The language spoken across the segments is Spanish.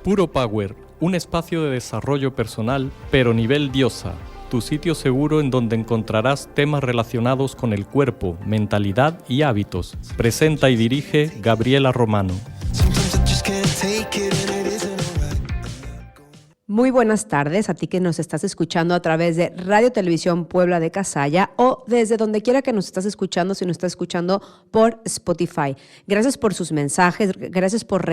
Puro Power, un espacio de desarrollo personal, pero nivel diosa. Tu sitio seguro en donde encontrarás temas relacionados con el cuerpo, mentalidad y hábitos. Presenta y dirige Gabriela Romano. Muy buenas tardes a ti que nos estás escuchando a través de Radio Televisión Puebla de Cazalla o desde donde quiera que nos estás escuchando, si nos estás escuchando por Spotify. Gracias por sus mensajes, gracias por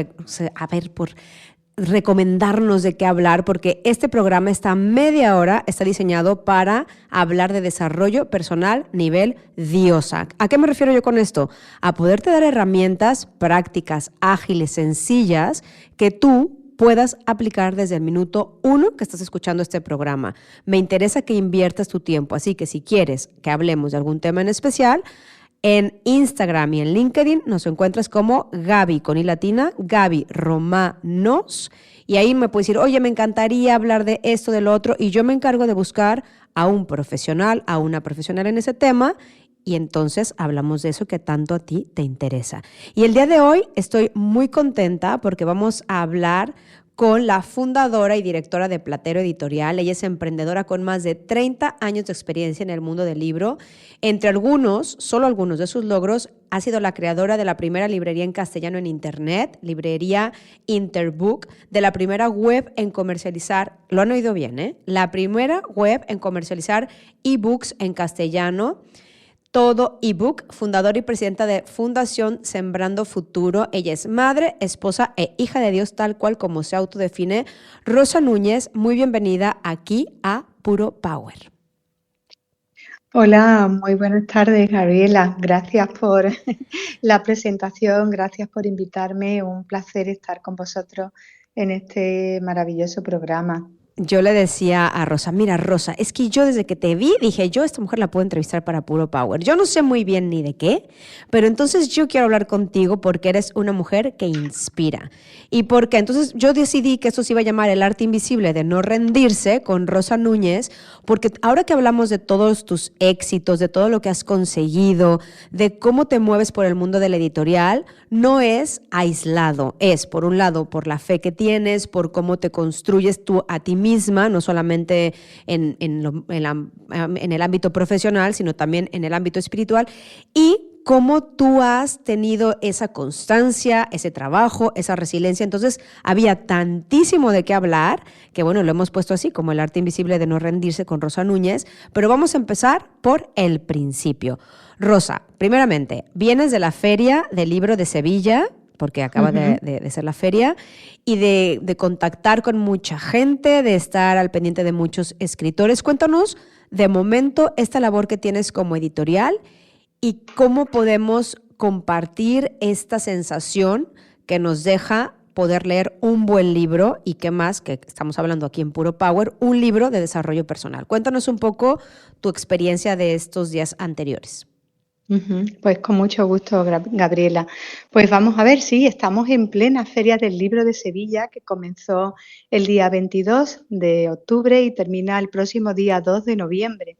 recomendarnos de qué hablar, porque este programa está media hora, está diseñado para hablar de desarrollo personal nivel diosa. ¿A qué me refiero yo con esto? A poderte dar herramientas prácticas, ágiles, sencillas, que tú puedas aplicar desde el minuto 1 que estás escuchando este programa. Me interesa que inviertas tu tiempo, así que si quieres que hablemos de algún tema en especial, en Instagram y en LinkedIn nos encuentras como Gaby, con I latina, Gaby Romanos, y ahí me puedes decir, oye, me encantaría hablar de esto, de lo otro, y yo me encargo de buscar a un profesional, a una profesional en ese tema, y entonces hablamos de eso que tanto a ti te interesa. Y el día de hoy estoy muy contenta porque vamos a hablar con la fundadora y directora de Platero Editorial. Ella es emprendedora con más de 30 años de experiencia en el mundo del libro. Entre algunos, solo algunos de sus logros, ha sido la creadora de la primera librería en castellano en Internet, librería Interbook, de la primera web en comercializar, lo han oído bien, la primera web en comercializar ebooks en castellano, todo ebook, fundadora y presidenta de Fundación Sembrando Futuro. Ella es madre, esposa e hija de Dios, tal cual como se autodefine. Rosa Núñez, muy bienvenida aquí a Puro Power. Hola, muy buenas tardes, Gabriela. Gracias por la presentación, gracias por invitarme. Un placer estar con vosotros en este maravilloso programa. Yo le decía a Rosa, mira Rosa, es que yo desde que te vi dije, yo a esta mujer la puedo entrevistar para Puro Power. Yo no sé muy bien ni de qué, pero entonces yo quiero hablar contigo porque eres una mujer que inspira. Y porque entonces yo decidí que esto se iba a llamar El arte invisible de no rendirse con Rosa Núñez, porque ahora que hablamos de todos tus éxitos, de todo lo que has conseguido, de cómo te mueves por el mundo de la editorial, no es aislado, es por un lado por la fe que tienes, por cómo te construyes tú a ti misma, no solamente en el ámbito profesional, sino también en el ámbito espiritual, y cómo tú has tenido esa constancia, ese trabajo, esa resiliencia. Entonces, había tantísimo de qué hablar, que bueno, lo hemos puesto así, como El arte invisible de no rendirse con Rosa Núñez, pero vamos a empezar por el principio. Rosa, primeramente, vienes de la Feria del Libro de Sevilla, porque acaba de ser la feria, y de contactar con mucha gente, de estar al pendiente de muchos escritores. Cuéntanos, de momento, esta labor que tienes como editorial y cómo podemos compartir esta sensación que nos deja poder leer un buen libro y qué más, que estamos hablando aquí en Puro Power, un libro de desarrollo personal. Cuéntanos un poco tu experiencia de estos días anteriores. Pues con mucho gusto, Gabriela. Pues vamos a ver, sí, estamos en plena Feria del Libro de Sevilla, que comenzó el día 22 de octubre y termina el próximo día 2 de noviembre.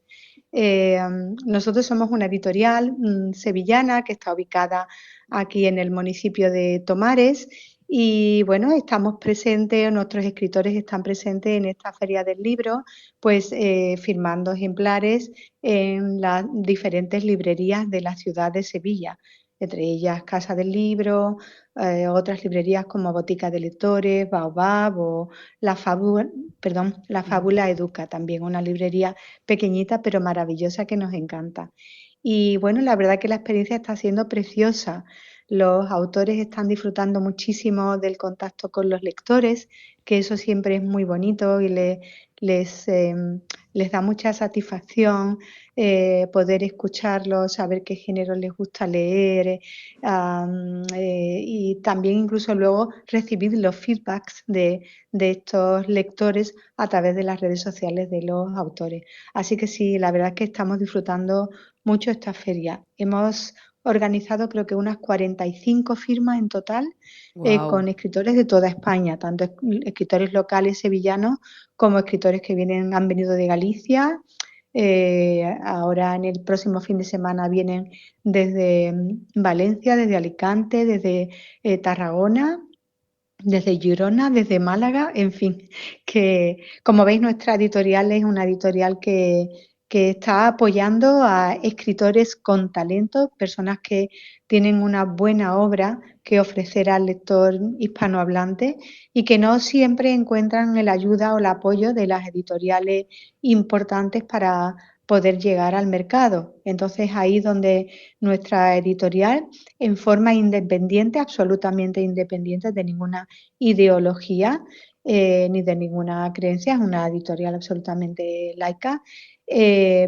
Nosotros somos una editorial sevillana que está ubicada aquí en el municipio de Tomares y bueno, estamos presentes, nuestros escritores están presentes en esta Feria del Libro, pues firmando ejemplares en las diferentes librerías de la ciudad de Sevilla, entre ellas Casa del Libro, otras librerías como Botica de Lectores, Baobab o La Fábula Educa, también una librería pequeñita pero maravillosa que nos encanta. Y bueno, la verdad que la experiencia está siendo preciosa. Los autores están disfrutando muchísimo del contacto con los lectores, que eso siempre es muy bonito y les da mucha satisfacción poder escucharlos, saber qué género les gusta leer y también incluso luego recibir los feedbacks de estos lectores a través de las redes sociales de los autores. Así que sí, la verdad es que estamos disfrutando mucho esta feria. Hemos organizado creo que unas 45 firmas en total. Wow. Con escritores de toda España, tanto escritores locales sevillanos como escritores que han venido de Galicia. Ahora en el próximo fin de semana vienen desde Valencia, desde Alicante, desde Tarragona desde Girona, desde Málaga, en fin, que como veis nuestra editorial es una editorial que está apoyando a escritores con talento, personas que tienen una buena obra que ofrecer al lector hispanohablante y que no siempre encuentran la ayuda o el apoyo de las editoriales importantes para poder llegar al mercado. Entonces ahí donde nuestra editorial, en forma independiente, absolutamente independiente de ninguna ideología ni de ninguna creencia, es una editorial absolutamente laica,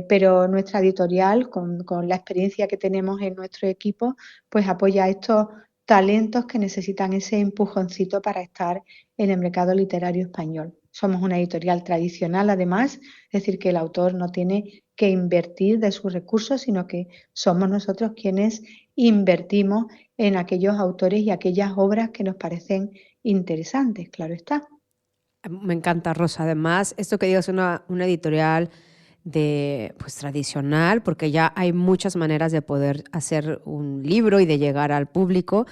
pero nuestra editorial, con la experiencia que tenemos en nuestro equipo, pues apoya a estos talentos que necesitan ese empujoncito para estar en el mercado literario español. Somos una editorial tradicional, además, es decir, que el autor no tiene que invertir de sus recursos, sino que somos nosotros quienes invertimos en aquellos autores y aquellas obras que nos parecen interesantes, claro está. Me encanta, Rosa. Además, esto que digas es una editorial de pues tradicional, porque ya hay muchas maneras de poder hacer un libro y de llegar al público.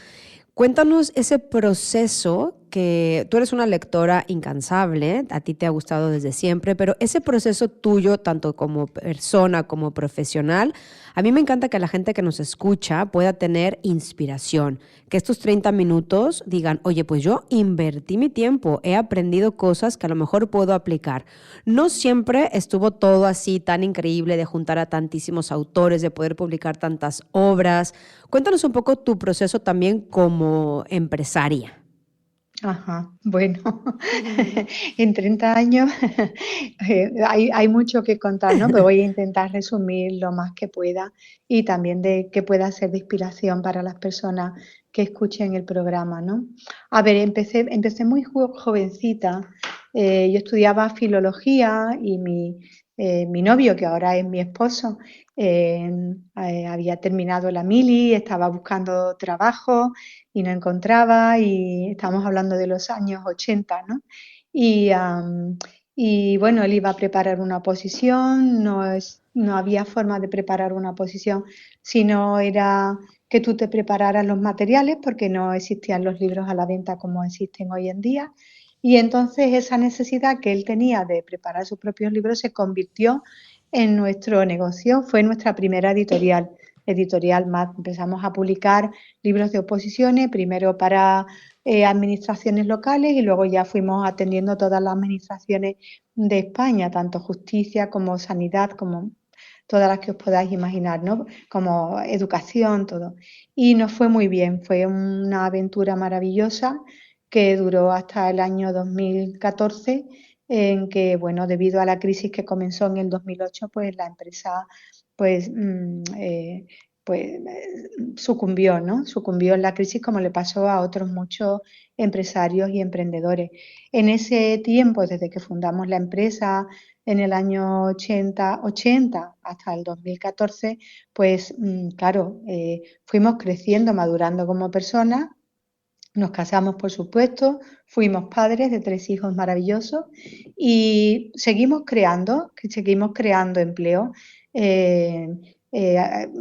Cuéntanos ese proceso, que tú eres una lectora incansable, a ti te ha gustado desde siempre, pero ese proceso tuyo, tanto como persona como profesional, a mí me encanta que la gente que nos escucha pueda tener inspiración, que estos 30 minutos digan, oye, pues yo invertí mi tiempo, he aprendido cosas que a lo mejor puedo aplicar. No siempre estuvo todo así tan increíble de juntar a tantísimos autores, de poder publicar tantas obras. Cuéntanos un poco tu proceso también como empresaria. Ajá, bueno, en 30 años hay mucho que contar, ¿no? Pero voy a intentar resumir lo más que pueda y también de que pueda ser de inspiración para las personas que escuchen el programa, ¿no? A ver, empecé muy jovencita. Yo estudiaba filología y mi novio, que ahora es mi esposo, había terminado la mili, estaba buscando trabajo y no encontraba, y estamos hablando de los años 80, ¿no? Y, y bueno, él iba a preparar una oposición, no había forma de preparar una oposición si no era que tú te prepararas los materiales, porque no existían los libros a la venta como existen hoy en día. Y entonces esa necesidad que él tenía de preparar sus propios libros se convirtió en nuestro negocio, fue nuestra primera editorial más. Empezamos a publicar libros de oposiciones, primero para administraciones locales y luego ya fuimos atendiendo todas las administraciones de España, tanto justicia como sanidad, como todas las que os podáis imaginar, ¿no? Como educación, todo. Y nos fue muy bien, fue una aventura maravillosa que duró hasta el año 2014, en que, bueno, debido a la crisis que comenzó en el 2008, pues la empresa pues, sucumbió, ¿no? Sucumbió en la crisis, como le pasó a otros muchos empresarios y emprendedores. En ese tiempo, desde que fundamos la empresa en el año 80 hasta el 2014, pues claro, fuimos creciendo, madurando como personas. Nos casamos, por supuesto, fuimos padres de 3 hijos maravillosos y seguimos creando empleo. Eh,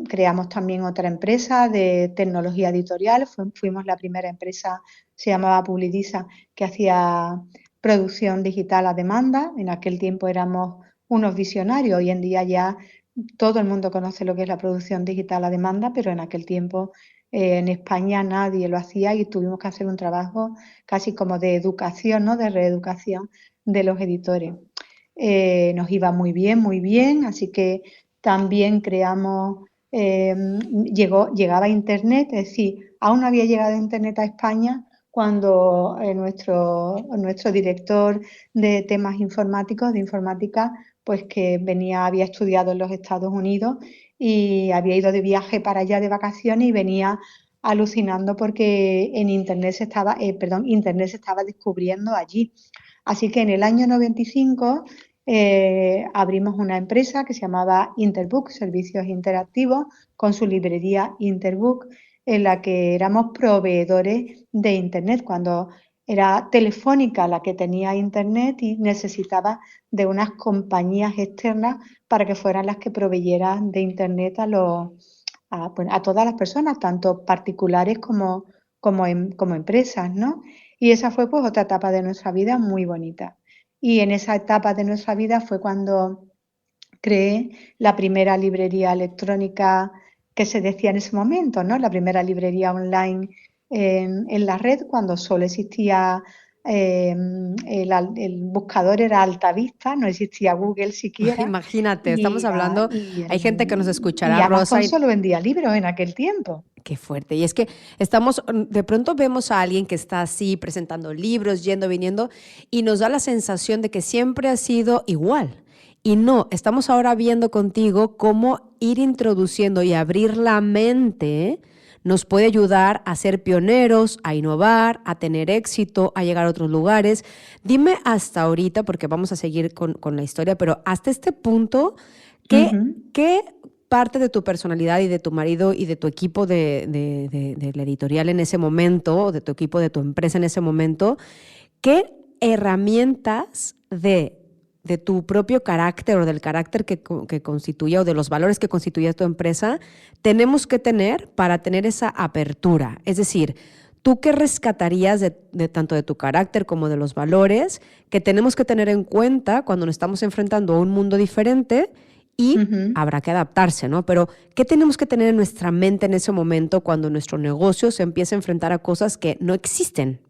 Creamos también otra empresa de tecnología editorial. Fuimos la primera empresa, se llamaba Publidisa, que hacía producción digital a demanda. En aquel tiempo éramos unos visionarios. Hoy en día ya todo el mundo conoce lo que es la producción digital a demanda, pero en aquel tiempo en España nadie lo hacía y tuvimos que hacer un trabajo casi como de educación, ¿no? De reeducación de los editores. Nos iba muy bien, así que también creamos, llegaba Internet, es decir, aún no había llegado Internet a España cuando nuestro director de temas informáticos, de informática, pues que había estudiado en los Estados Unidos y había ido de viaje para allá de vacaciones y venía alucinando porque Internet se estaba descubriendo allí. Así que en el año 95 abrimos una empresa que se llamaba Interbook, Servicios Interactivos, con su librería Interbook, en la que éramos proveedores de Internet, cuando era Telefónica la que tenía Internet y necesitaba de unas compañías externas para que fueran las que proveyeran de Internet a todas las personas, tanto particulares como empresas, ¿no? Y esa fue pues otra etapa de nuestra vida muy bonita. Y en esa etapa de nuestra vida fue cuando creé la primera librería electrónica que se decía en ese momento, ¿no? La primera librería online en la red, cuando solo existía el buscador era Altavista, no existía Google siquiera, Imagínate, estamos y, hablando, hay gente que nos y escuchará, Rosa, Amazon solo vendía libros en aquel tiempo. qué fuerte. Y es que estamos, de pronto vemos a alguien que está así presentando libros, yendo, viniendo, y nos da la sensación de que siempre ha sido igual. Y no, estamos ahora viendo contigo cómo ir introduciendo y abrir la mente nos puede ayudar a ser pioneros, a innovar, a tener éxito, a llegar a otros lugares. Dime hasta ahorita, porque vamos a seguir con la historia, pero hasta este punto, ¿qué parte de tu personalidad y de tu marido y de tu equipo de la editorial en ese momento, o de tu equipo de tu empresa en ese momento, qué herramientas de tu propio carácter o del carácter que constituye o de los valores que constituye tu empresa, tenemos que tener para tener esa apertura? Es decir, ¿tú qué rescatarías de tanto de tu carácter como de los valores que tenemos que tener en cuenta cuando nos estamos enfrentando a un mundo diferente? Y habrá que adaptarse, ¿no? Pero, ¿qué tenemos que tener en nuestra mente en ese momento cuando nuestro negocio se empieza a enfrentar a cosas que no existen?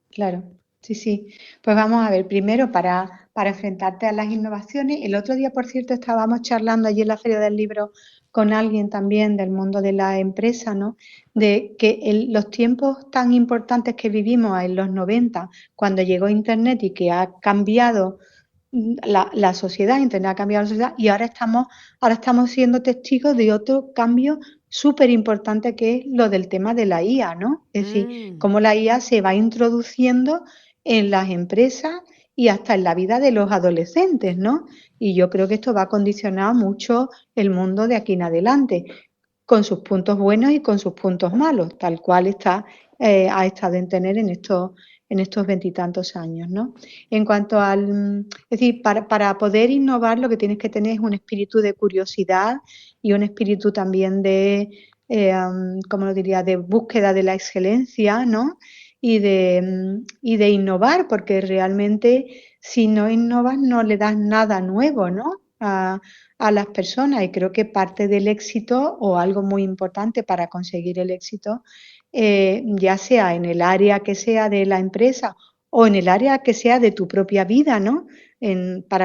Claro, sí, sí. Pues vamos a ver, primero para enfrentarte a las innovaciones. El otro día, por cierto, estábamos charlando allí en la Feria del Libro con alguien también del mundo de la empresa, ¿no? De que los tiempos tan importantes que vivimos en los 90, cuando llegó Internet y que ha cambiado la sociedad, Internet ha cambiado la sociedad, y ahora estamos siendo testigos de otro cambio súper importante, que es lo del tema de la IA, ¿no? Es decir, cómo la IA se va introduciendo en las empresas y hasta en la vida de los adolescentes, ¿no? Y yo creo que esto va a condicionar mucho el mundo de aquí en adelante, con sus puntos buenos y con sus puntos malos, tal cual ha estado en tener en estos veintitantos años, ¿no? En cuanto es decir, para poder innovar, lo que tienes que tener es un espíritu de curiosidad y un espíritu también ¿cómo lo diría?, de búsqueda de la excelencia, ¿no? Y de innovar, porque realmente si no innovas no le das nada nuevo, ¿no?, a las personas. Y creo que parte del éxito, o algo muy importante para conseguir el éxito, ya sea en el área que sea de la empresa o en el área que sea de tu propia vida, ¿no?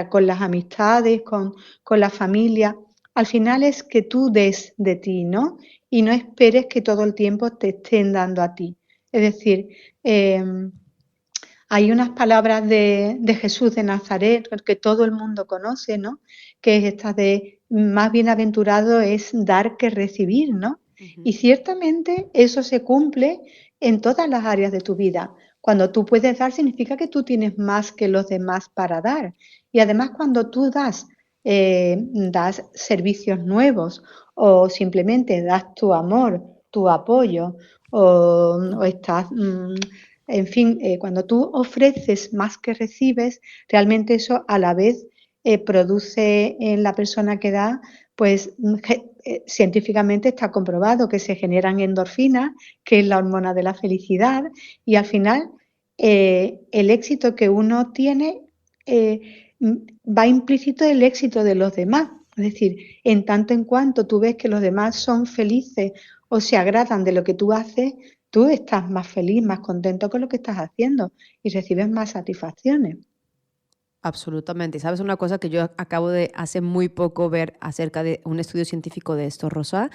Con las amistades, con la familia. Al final es que tú des de ti, ¿no? Y no esperes que todo el tiempo te estén dando a ti. Es decir, hay unas palabras de Jesús de Nazaret que todo el mundo conoce, ¿no? Que es esta de más bienaventurado es dar que recibir, ¿no? Y ciertamente eso se cumple en todas las áreas de tu vida. Cuando tú puedes dar, significa que tú tienes más que los demás para dar. Y además, cuando tú das servicios nuevos, o simplemente das tu amor, tu apoyo, o estás, en fin, cuando tú ofreces más que recibes, realmente eso a la vez produce en la persona que da, pues científicamente está comprobado que se generan endorfinas, que es la hormona de la felicidad, y al final el éxito que uno tiene va implícito el éxito de los demás. Es decir, en tanto en cuanto tú ves que los demás son felices o se agradan de lo que tú haces, tú estás más feliz, más contento con lo que estás haciendo y recibes más satisfacciones. Absolutamente. Y sabes una cosa que yo acabo de hace muy poco ver acerca de un estudio científico de esto, Rosa,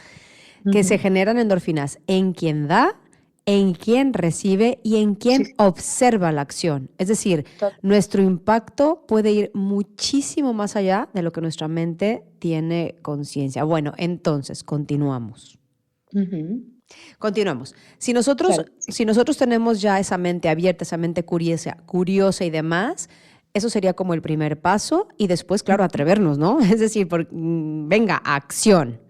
que se generan endorfinas en quien da, en quien recibe y en quien observa la acción. Es decir, nuestro impacto puede ir muchísimo más allá de lo que nuestra mente tiene conciencia. Bueno, entonces, continuamos. Continuamos. Si nosotros tenemos ya esa mente abierta, esa mente curiosa y demás, eso sería como el primer paso, y después, claro, atrevernos, ¿no? Es decir, venga, acción.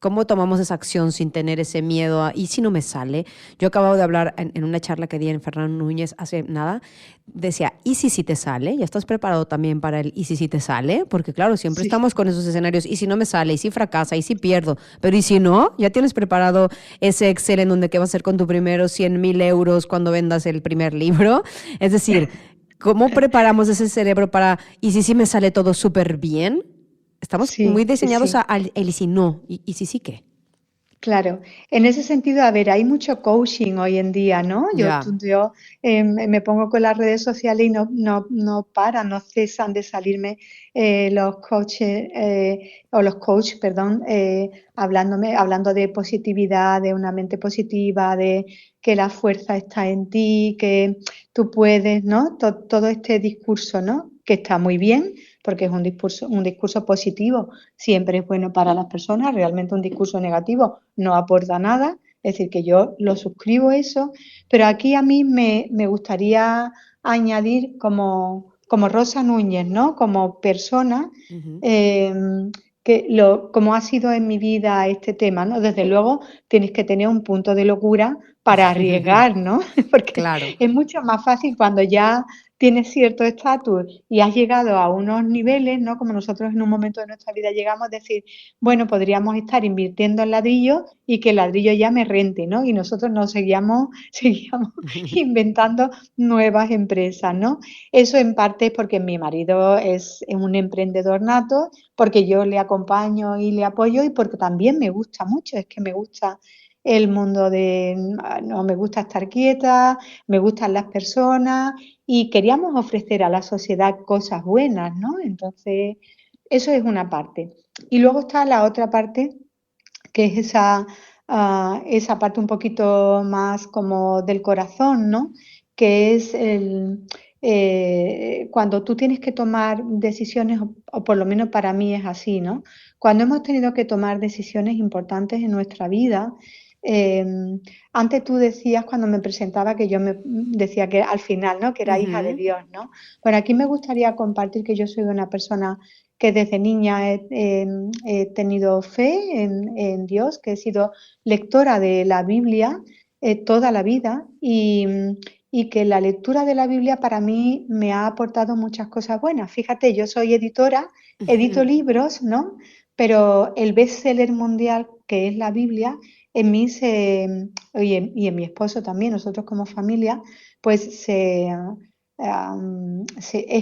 ¿Cómo tomamos esa acción sin tener ese miedo a, ¿y si no me sale? Yo acabo de hablar en una charla que di en Fernando Núñez hace nada, decía, ¿y si sí te sale? ¿Ya estás preparado también para el ¿y si sí te sale? Porque claro, siempre Sí. estamos con esos escenarios, ¿y si no me sale? ¿Y si fracasa? ¿Y si pierdo? Pero ¿y si no? ¿Ya tienes preparado ese Excel en donde qué vas a hacer con tu primero 100,000 euros cuando vendas el primer libro? Es decir, ¿cómo preparamos ese cerebro para, ¿y si sí me sale todo súper bien? Estamos muy Sí, sí, diseñados sí. al el y si no, y si sí qué. Claro, en ese sentido, a ver, hay mucho coaching hoy en día, ¿no? Ya. Yo me pongo con las redes sociales y no paran, no cesan de salirme los coaches o los coaches, perdón, hablando de positividad, de una mente positiva, de que la fuerza está en ti, que tú puedes, ¿no? Todo este discurso, ¿no? Que está muy bien, porque es un discurso positivo, siempre es bueno para las personas, realmente un discurso negativo no aporta nada, es decir, que yo lo suscribo eso, pero aquí a mí me gustaría añadir como Rosa Núñez, ¿no? Como persona, Ujú. eh, como ha sido en mi vida este tema, ¿no? Desde luego tienes que tener un punto de locura para arriesgar, ¿no? Porque Claro. es mucho más fácil cuando ya tienes cierto estatus y has llegado a unos niveles, ¿no? Como nosotros en un momento de nuestra vida llegamos a decir, bueno, podríamos estar invirtiendo en ladrillo y que el ladrillo ya me rente, ¿no? Y nosotros nos seguíamos inventando nuevas empresas, ¿no? Eso en parte es porque mi marido es un emprendedor nato, porque yo le acompaño y le apoyo y porque también me gusta mucho, es que me gusta el mundo no me gusta estar quieta, me gustan las personas y queríamos ofrecer a la sociedad cosas buenas, ¿no? Entonces, eso es una parte. Y luego está la otra parte, que es esa parte un poquito más como del corazón, ¿no? Que es cuando tú tienes que tomar decisiones, o por lo menos para mí es así, ¿no? Cuando hemos tenido que tomar decisiones importantes en nuestra vida, eh, antes tú decías cuando me presentaba que yo me decía que al final, ¿no? Que era hija de Ujú. Dios, ¿no? Bueno, aquí me gustaría compartir que yo soy una persona que desde niña he tenido fe en Dios, que he sido lectora de la Biblia toda la vida y que la lectura de la Biblia para mí me ha aportado muchas cosas buenas. Fíjate, yo soy editora, edito Ujú. libros, ¿no? Pero el bestseller mundial que es la Biblia, en mí y en mi esposo también, nosotros como familia, pues es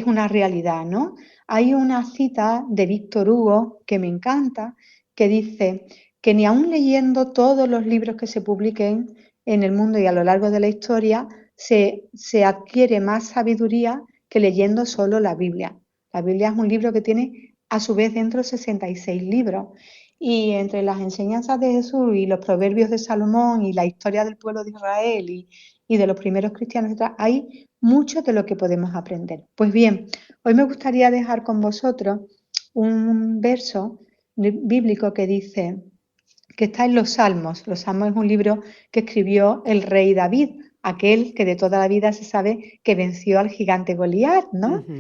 una realidad, ¿no? Hay una cita de Víctor Hugo que me encanta, que dice que ni aun leyendo todos los libros que se publiquen en el mundo y a lo largo de la historia, se adquiere más sabiduría que leyendo solo la Biblia. La Biblia es un libro que tiene a su vez dentro 66 libros. Y entre las enseñanzas de Jesús y los proverbios de Salomón y la historia del pueblo de Israel y de los primeros cristianos, hay mucho de lo que podemos aprender. Pues bien, hoy me gustaría dejar con vosotros un verso bíblico que dice, que está en los Salmos. Los Salmos es un libro que escribió el rey David, aquel que de toda la vida se sabe que venció al gigante Goliat, ¿no? Ujú.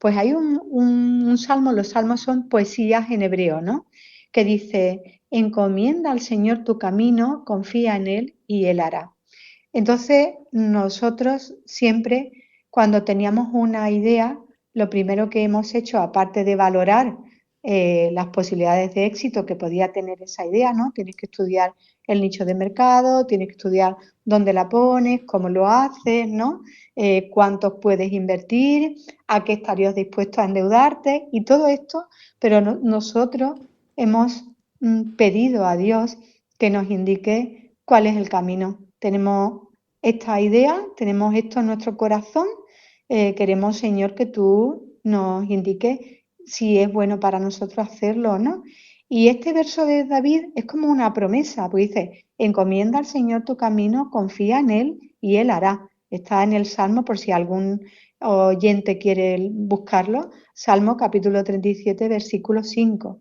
Pues hay un salmo, los salmos son poesías en hebreo, ¿no? Que dice, encomienda al Señor tu camino, confía en Él y Él hará. Entonces, nosotros siempre, cuando teníamos una idea, lo primero que hemos hecho, aparte de valorar las posibilidades de éxito que podía tener esa idea, ¿no? Tienes que estudiar el nicho de mercado, tienes que estudiar dónde la pones, cómo lo haces, ¿no? Cuántos puedes invertir, a qué estarías dispuesto a endeudarte y todo esto, pero nosotros hemos pedido a Dios que nos indique cuál es el camino. Tenemos esta idea, tenemos esto en nuestro corazón, queremos, Señor, que tú nos indiques si es bueno para nosotros hacerlo o no. Y este verso de David es como una promesa, pues dice, encomienda al Señor tu camino, confía en Él y Él hará. Está en el Salmo por si algún oyente quiere buscarlo, Salmo capítulo 37, versículo 5.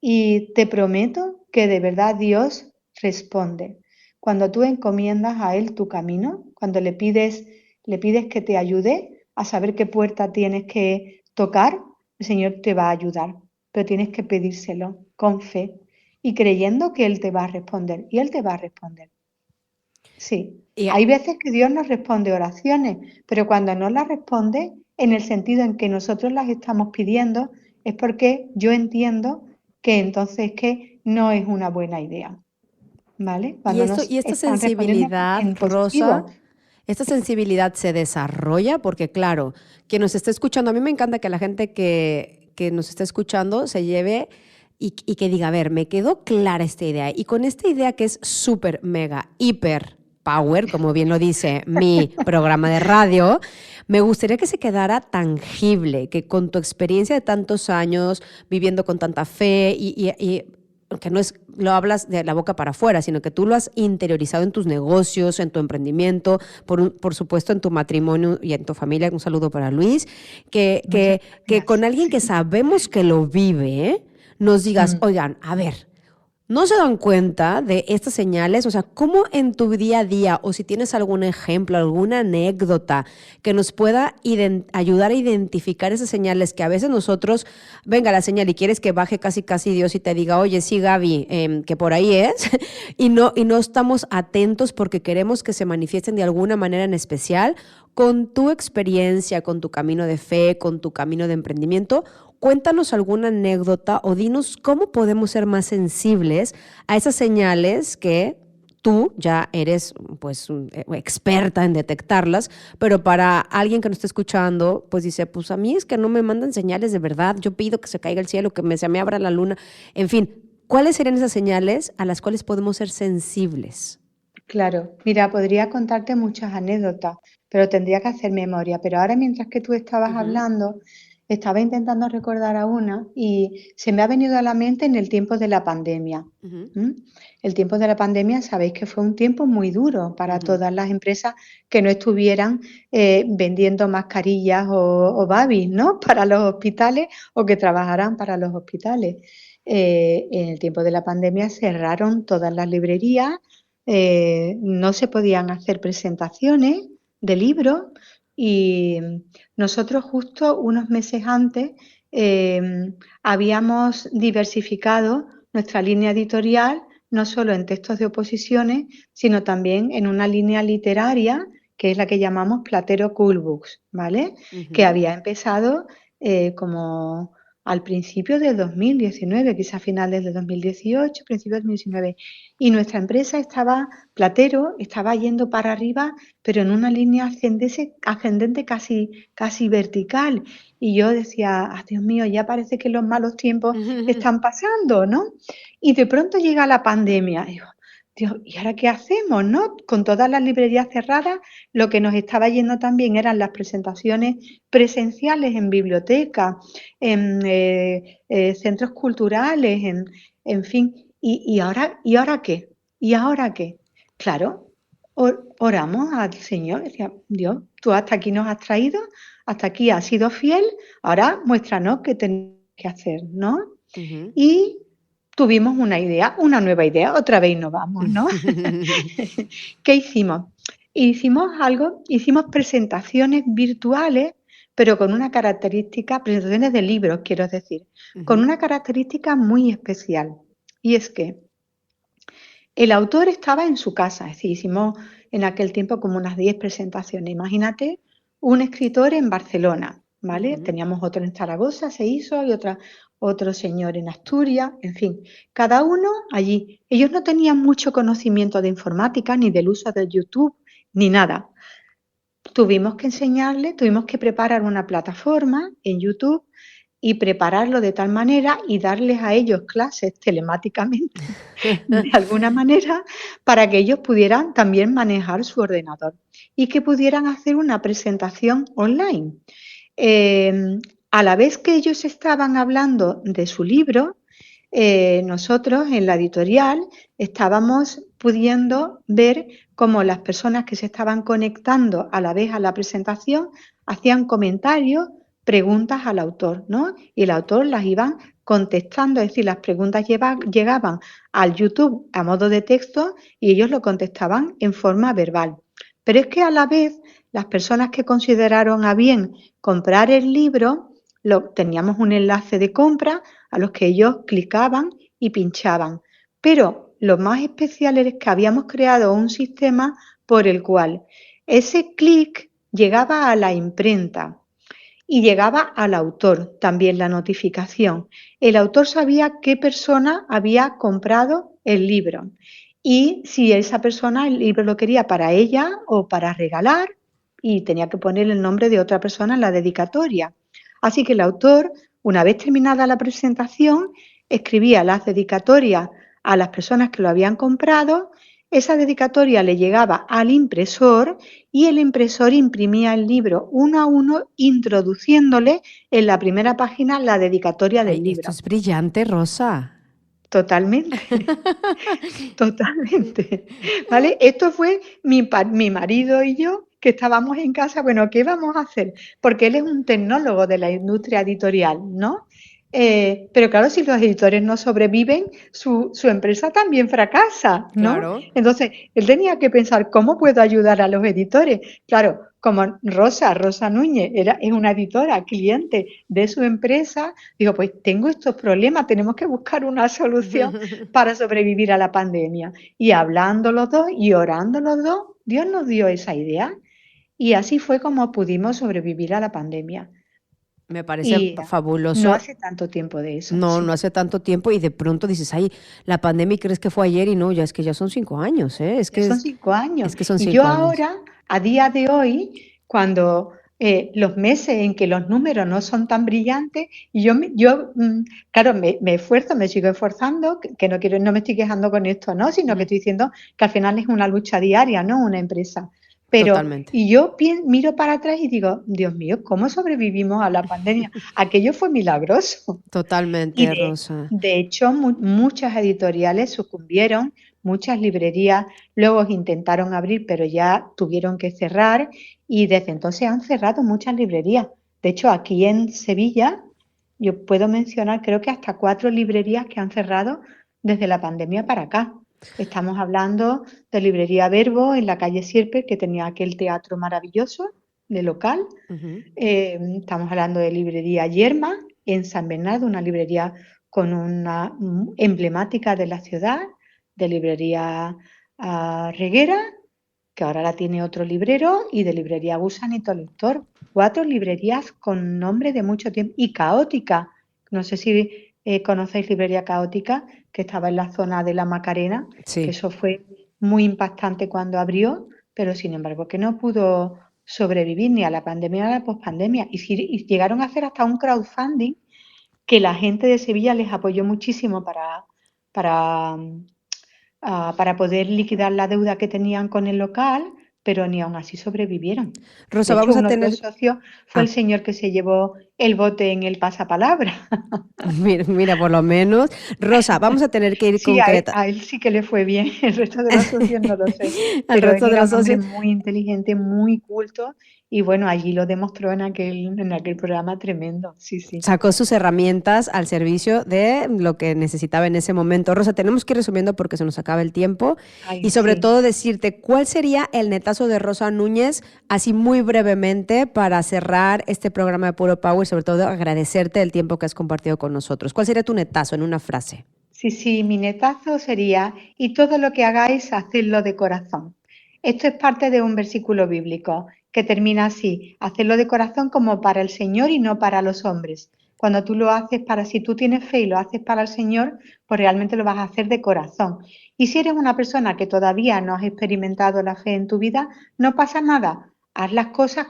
Y te prometo que de verdad Dios responde. Cuando tú encomiendas a Él tu camino, cuando le pides que te ayude a saber qué puerta tienes que tocar, el Señor te va a ayudar, pero tienes que pedírselo con fe. y creyendo que Él te va a responder. Y Él te va a responder. Sí. Y Hay veces que Dios nos responde oraciones, pero cuando no las responde, en el sentido en que nosotros las estamos pidiendo, es porque yo entiendo que entonces que no es una buena idea. ¿Vale? Y Cuando esto, nos y esta están respondiendo sensibilidad, en Rosa, positivo. esta sensibilidad se desarrolla porque, claro, quien nos está escuchando, a mí me encanta que la gente que nos está escuchando se lleve y que diga, a ver, me quedó clara esta idea. Y con esta idea que es súper, mega, hiper power, como bien lo dice mi programa de radio, me gustaría que se quedara tangible, que con tu experiencia de tantos años, viviendo con tanta fe y que no es, lo hablas de la boca para afuera, sino que tú lo has interiorizado en tus negocios, en tu emprendimiento, por supuesto en tu matrimonio y en tu familia. Un saludo para Luis, que con alguien que sabemos que lo vive, nos digas, oigan, a ver, ¿no se dan cuenta de estas señales? O sea, ¿cómo en tu día a día, o si tienes algún ejemplo, alguna anécdota que nos pueda ayudar a identificar esas señales que a veces nosotros, venga la señal y quieres que baje casi Dios y te diga, oye, sí, Gaby, que por ahí es, y no estamos atentos porque queremos que se manifiesten de alguna manera en especial? Con tu experiencia, con tu camino de fe, con tu camino de emprendimiento, cuéntanos alguna anécdota o dinos cómo podemos ser más sensibles a esas señales que tú ya eres pues experta en detectarlas, pero para alguien que nos está escuchando, pues dice, pues a mí es que no me mandan señales de verdad, yo pido que se caiga el cielo, que se me abra la luna, en fin, ¿cuáles serían esas señales a las cuales podemos ser sensibles? Claro, mira, podría contarte muchas anécdotas, pero tendría que hacer memoria. Pero ahora, mientras que tú estabas hablando, estaba intentando recordar a una y se me ha venido a la mente en el tiempo de la pandemia. ¿Mm? El tiempo de la pandemia, sabéis que fue un tiempo muy duro para todas las empresas que no estuvieran vendiendo mascarillas o babis, ¿no? Para los hospitales o que trabajaran para los hospitales. En el tiempo de la pandemia cerraron todas las librerías. No se podían hacer presentaciones de libros y nosotros justo unos meses antes habíamos diversificado nuestra línea editorial no solo en textos de oposiciones, sino también en una línea literaria que es la que llamamos Platero Cool Books, ¿vale? Que había empezado como al principio del 2019, quizá a finales del 2018, principios del 2019. Y nuestra empresa Platero, estaba yendo para arriba, pero en una línea ascendente casi vertical. Y yo decía, Dios mío, ya parece que los malos tiempos están pasando, ¿no? Y de pronto llega la pandemia. Y digo, Dios, ¿y ahora qué hacemos, no? Con todas las librerías cerradas, lo que nos estaba yendo también eran las presentaciones presenciales en bibliotecas, en centros culturales, en fin. ¿Y ahora qué? ¿Y ahora qué? Claro, oramos al Señor, decía, Dios, tú hasta aquí nos has traído, hasta aquí has sido fiel, ahora muéstranos qué tenemos que hacer, ¿no? Y tuvimos una nueva idea, otra vez nos vamos, ¿no? ¿Qué hicimos? Hicimos presentaciones virtuales, pero con una característica, presentaciones de libros, quiero decir, con una característica muy especial. Y es que el autor estaba en su casa, es decir, hicimos en aquel tiempo como unas 10 presentaciones. Imagínate un escritor en Barcelona, ¿vale? Teníamos otro en Zaragoza, se hizo, y otro señor en Asturias, en fin, cada uno allí. Ellos no tenían mucho conocimiento de informática, ni del uso de YouTube, ni nada. Tuvimos que preparar una plataforma en YouTube y prepararlo de tal manera y darles a ellos clases telemáticamente, de alguna manera, para que ellos pudieran también manejar su ordenador y que pudieran hacer una presentación online. A la vez que ellos estaban hablando de su libro, nosotros en la editorial estábamos pudiendo ver cómo las personas que se estaban conectando a la vez a la presentación hacían comentarios, preguntas al autor, ¿no? Y el autor las iba contestando, es decir, las preguntas llegaban al YouTube a modo de texto y ellos lo contestaban en forma verbal. Pero es que a la vez las personas que consideraron a bien comprar el libro, teníamos un enlace de compra a los que ellos clicaban y pinchaban. Pero lo más especial es que habíamos creado un sistema por el cual ese clic llegaba a la imprenta y llegaba al autor también la notificación. El autor sabía qué persona había comprado el libro y si esa persona el libro lo quería para ella o para regalar, y tenía que poner el nombre de otra persona en la dedicatoria. Así que el autor, una vez terminada la presentación, escribía las dedicatorias a las personas que lo habían comprado. Esa dedicatoria le llegaba al impresor y el impresor imprimía el libro uno a uno, introduciéndole en la primera página la dedicatoria del libro. Esto es brillante, Rosa. Totalmente, totalmente. ¿Vale? Esto fue mi marido y yo, que estábamos en casa. Bueno, ¿qué vamos a hacer? Porque él es un tecnólogo de la industria editorial, ¿no? Pero claro, si los editores no sobreviven, su empresa también fracasa, ¿no? Claro. Entonces, él tenía que pensar, ¿cómo puedo ayudar a los editores? Claro, como Rosa Núñez es una editora, cliente de su empresa, digo, pues tengo estos problemas, tenemos que buscar una solución para sobrevivir a la pandemia. Y hablando los dos y orando los dos, Dios nos dio esa idea y así fue como pudimos sobrevivir a la pandemia. Me parece Y fabuloso. no hace tanto tiempo de eso. No, sí. no hace tanto tiempo y de pronto dices, ay, la pandemia y crees que fue ayer y no, ya es que ya son 5 años, ¿eh? Es que Son 5 años. Es que son Y 5 yo años. ahora, a día de hoy, cuando los meses en que los números no son tan brillantes, y claro, me esfuerzo, me sigo esforzando, que no me estoy quejando con esto, ¿no? Sino que estoy diciendo que al final es una lucha diaria, ¿no? Una empresa. Pero, Totalmente. y yo miro para atrás y digo, Dios mío, ¿cómo sobrevivimos a la pandemia? Aquello fue milagroso. Totalmente, Y Rosa. de hecho, muchas editoriales sucumbieron, muchas librerías luego intentaron abrir, pero ya tuvieron que cerrar y desde entonces han cerrado muchas librerías. De hecho, aquí en Sevilla, yo puedo mencionar, creo que hasta 4 librerías que han cerrado desde la pandemia para acá. Estamos hablando de Librería Verbo en la calle Sierpe, que tenía aquel teatro maravilloso de local. Estamos hablando de Librería Yerma en San Bernardo, una librería con una emblemática de la ciudad, de Librería Reguera, que ahora la tiene otro librero, y de Librería Gusanito Lector. 4 librerías con nombre de mucho tiempo. Y Caótica, no sé si conocéis Librería Caótica, que estaba en la zona de la Macarena, Sí. que eso fue muy impactante cuando abrió, pero sin embargo que no pudo sobrevivir ni a la pandemia ni a la pospandemia. Y llegaron a hacer hasta un crowdfunding que la gente de Sevilla les apoyó muchísimo para poder liquidar la deuda que tenían con el local, pero ni aún así sobrevivieron. Rosa, De hecho, vamos a uno de tener... los socios fue el señor que se llevó el bote en el pasapalabra. Mira, por lo menos. Rosa, vamos a tener que ir Sí, concreta. a él sí que le fue bien, el resto de los socios no lo sé. Al Pero él resto de era los un hombre socios. muy inteligente, muy culto, y bueno, allí lo demostró en aquel programa tremendo. Sí, sí. Sacó sus herramientas al servicio de lo que necesitaba en ese momento. Rosa, tenemos que ir resumiendo porque se nos acaba el tiempo. Ay, Y sobre sí. todo decirte, ¿cuál sería el netazo de Rosa Núñez, así muy brevemente, para cerrar este programa de Puro Power y sobre todo agradecerte el tiempo que has compartido con nosotros? ¿Cuál sería tu netazo en una frase? Sí, mi netazo sería, y todo lo que hagáis, hacedlo de corazón. Esto es parte de un versículo bíblico que termina así, hacerlo de corazón como para el Señor y no para los hombres. Cuando tú lo haces si tú tienes fe y lo haces para el Señor, pues realmente lo vas a hacer de corazón. Y si eres una persona que todavía no has experimentado la fe en tu vida, no pasa nada. Haz las cosas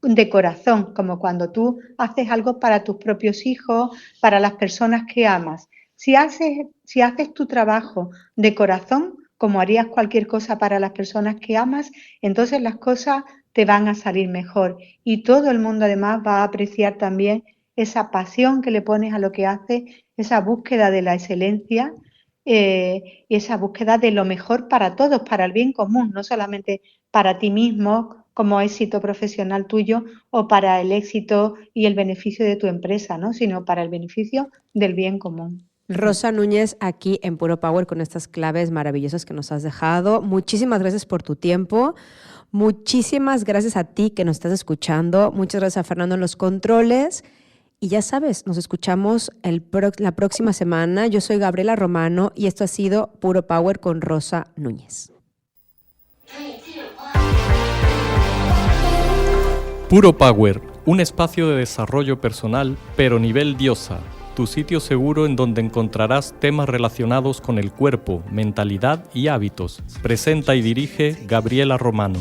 de corazón, como cuando tú haces algo para tus propios hijos, para las personas que amas. Si haces tu trabajo de corazón, como harías cualquier cosa para las personas que amas, entonces las cosas te van a salir mejor y todo el mundo además va a apreciar también esa pasión que le pones a lo que haces, esa búsqueda de la excelencia y esa búsqueda de lo mejor para todos, para el bien común, no solamente para ti mismo como éxito profesional tuyo o para el éxito y el beneficio de tu empresa, ¿no? Sino para el beneficio del bien común. Rosa Núñez, aquí en Puro Power con estas claves maravillosas que nos has dejado. Muchísimas gracias por tu tiempo. Muchísimas gracias a ti que nos estás escuchando. Muchas gracias a Fernando en los controles. Y ya sabes, nos escuchamos la próxima semana. Yo soy Gabriela Romano y esto ha sido Puro Power con Rosa Núñez. Puro Power, un espacio de desarrollo personal, pero nivel diosa. Tu sitio seguro en donde encontrarás temas relacionados con el cuerpo, mentalidad y hábitos. Presenta y dirige Gabriela Romano.